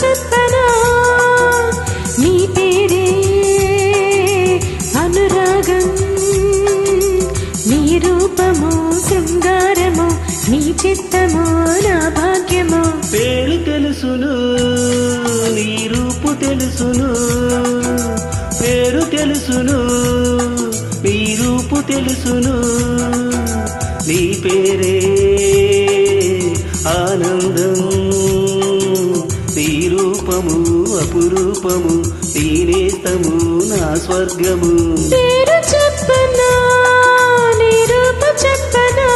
చెప్పనా నీ పేరే అనురాగం నీ రూపము శృంగారము నీ చిత్తము నా భాగ్యము పేరు తెలుసును నీ రూపు తెలుసును పేరు తెలుసును నీ రూపు తెలుసును నీ పేరే ఆనందం నీ రూపము అపురూపము నీ నేస్తము నా స్వర్గము పేరు చెప్పనా నీ రూపు చెప్పనా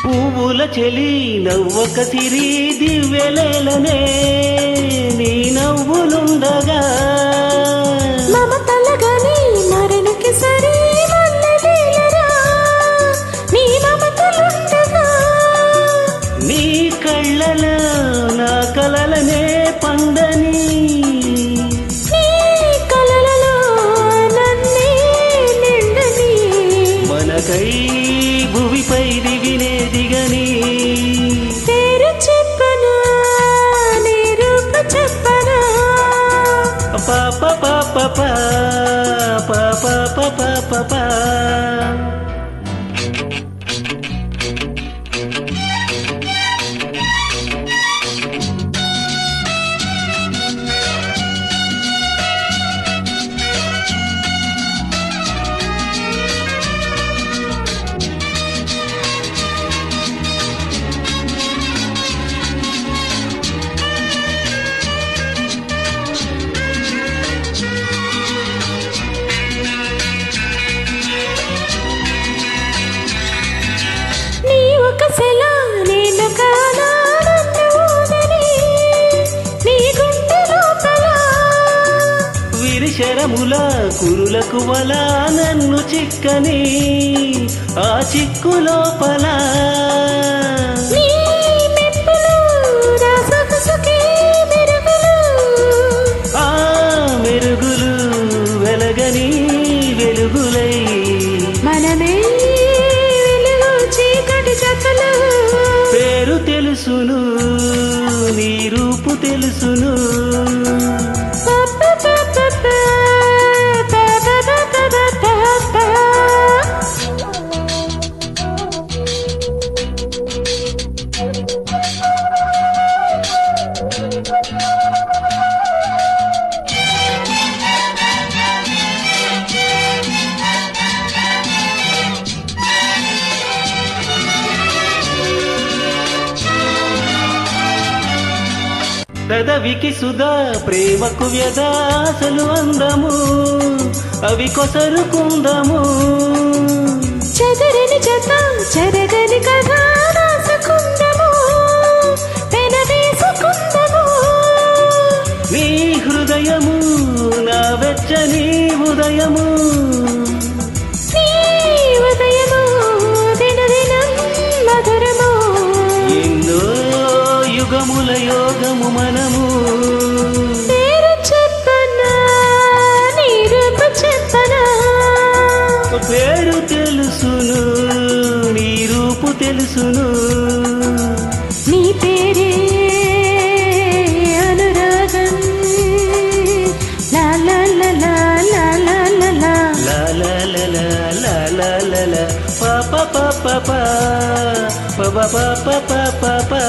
పువ్వుల చెలి నవ్వక సిరి దివ్యలేలనే నీ నవ్వులుండగా మమతలగని మరణకి సరి మల్లెలీలరా నీ మమతలుండగా నీ కళ్ళలో నా కలలనే పండని నీ కలలలో నన్నే నిండని మనకై భువిపై దిగినే దిగని పేరు చెప్పనా నీ రూపు చెప్పనా పాప పాప పాప పాప పాప శరముల కురులకు వల నన్ను చిక్కని ఆ చిక్కు లోపల ఆ మెరుగులు వెలగని వెలుగులై మనమే వెలుగు చీకటి చక్కలు పేరు తెలుసును నీ రూపు తెలుసును పెదవికి సుధా ప్రేమకు వ్యదాసలు అందము అవి కొసరుకుందము చెదరని జత చెరగని కథా రాసుకుందము పెనవేసుకుందము నీ హృదయము నా వెచ్చని ఉదయము నీ ఉదయము దినదినం మధురము ఎన్నో యుగముల యోగము మనము పేరు చెప్పనా నీ రూపు చెప్పనా పేరు తెలుసును నీ రూపు తెలుసును నీ పేరే అనురాగం లా లా లా లా లా లా లా లా లా లా లా లా లా లా లా పా పా పా పా పా పా పా పా పా పా